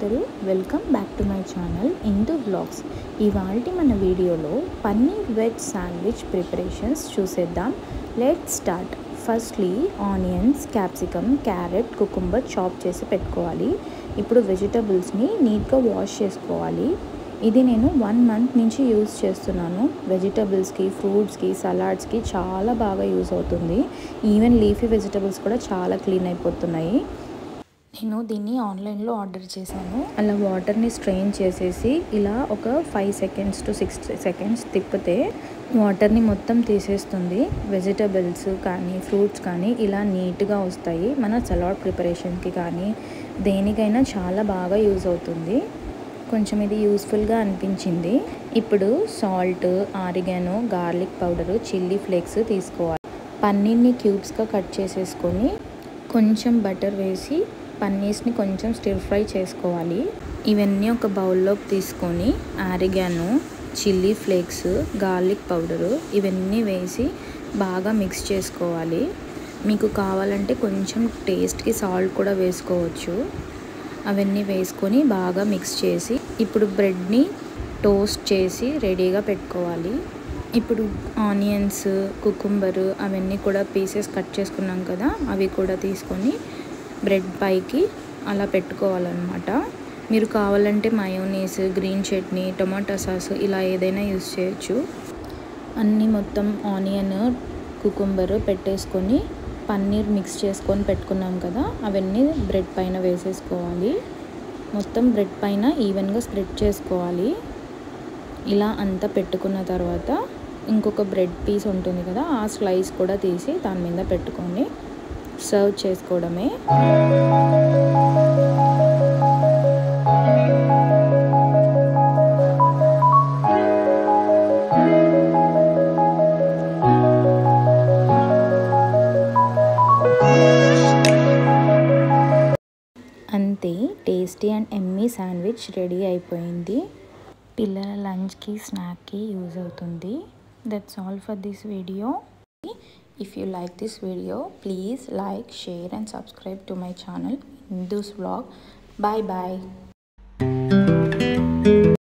అందరూ welcome back to my channel Indu vlogs. ఇవాల్టి మన వీడియోలో పన్నీర్ వెజ్ శాండ్విచ్ ప్రిపరేషన్స్ చూసేద్దాం. Let's start. Firstly onions, capsicum, carrot, cucumber chop చేసి పెట్టుకోవాలి. ఇప్పుడు వెజిటబుల్స్ని నీట్గా వాష్ చేసుకోవాలి. ఇది నేను 1 మంత్ నుంచి యూజ్ చేస్తున్నాను. వెజిటబుల్స్కి, ఫ్రూట్స్కి, సలాడ్స్కి చాలా బాగా యూజ్ అవుతుంది. ఈవెన్ లీఫీ వెజిటబుల్స్ కూడా చాలా క్లీన్ అయిపోతున్నాయి. నేను దీన్ని ఆన్లైన్లో ఆర్డర్ చేశాను. అలా వాటర్ని స్ట్రెయిన్ చేసేసి ఇలా ఒక 5 seconds to 6 seconds తిప్పితే వాటర్ని మొత్తం తీసేస్తుంది. వెజిటబుల్స్ కానీ ఫ్రూట్స్ కానీ ఇలా నీట్గా వస్తాయి. మన సలాడ్ ప్రిపరేషన్కి కానీ దేనికైనా చాలా బాగా యూజ్ అవుతుంది. కొంచెం ఇది యూస్ఫుల్గా అనిపించింది. ఇప్పుడు salt, oregano, garlic powder, chilli flakes తీసుకోవాలి. పన్నీర్ని క్యూబ్స్గా కట్ చేసేసుకొని కొంచెం బటర్ వేసి పన్నీర్స్ని కొంచెం స్టిర్ ఫ్రై చేసుకోవాలి. ఇవన్నీ ఒక బౌల్లోకి తీసుకొని oregano, chilli flakes, garlic powder ఇవన్నీ వేసి బాగా మిక్స్ చేసుకోవాలి. మీకు కావాలంటే కొంచెం టేస్ట్కి సాల్ట్ కూడా వేసుకోవచ్చు. అవన్నీ వేసుకొని బాగా మిక్స్ చేసి ఇప్పుడు బ్రెడ్ని టోస్ట్ చేసి రెడీగా పెట్టుకోవాలి. ఇప్పుడు ఆనియన్స్, కుకుంబరు అవన్నీ కూడా పీసెస్ కట్ చేసుకున్నాం కదా, అవి కూడా తీసుకొని బ్రెడ్ పైకి అలా పెట్టుకోవాలన్నమాట. మీరు కావాలంటే mayonnaise, green chutney, tomato sauce ఇలా ఏదైనా యూస్ చేయొచ్చు. అన్నీ మొత్తం ఆనియన్, కుకుంబరు పెట్టేసుకొని పన్నీర్ మిక్స్ చేసుకొని పెట్టుకున్నాం కదా, అవన్నీ బ్రెడ్ పైన వేసేసుకోవాలి. మొత్తం బ్రెడ్ పైన ఈవెన్గా స్ప్రెడ్ చేసుకోవాలి. ఇలా అంతా పెట్టుకున్న తర్వాత ఇంకొక బ్రెడ్ పీస్ ఉంటుంది కదా, ఆ స్లైస్ కూడా తీసి దాని మీద పెట్టుకొని సర్వ్ చేసుకోవడమే. అంతే, tasty and Emmy sandwich ready అయిపోయింది. పిల్లల లంచ్కి, స్నాక్కి యూజ్ అవుతుంది. That's all for this video. If you like this video, please like, share and subscribe to my channel Indu's Vlog. Bye bye.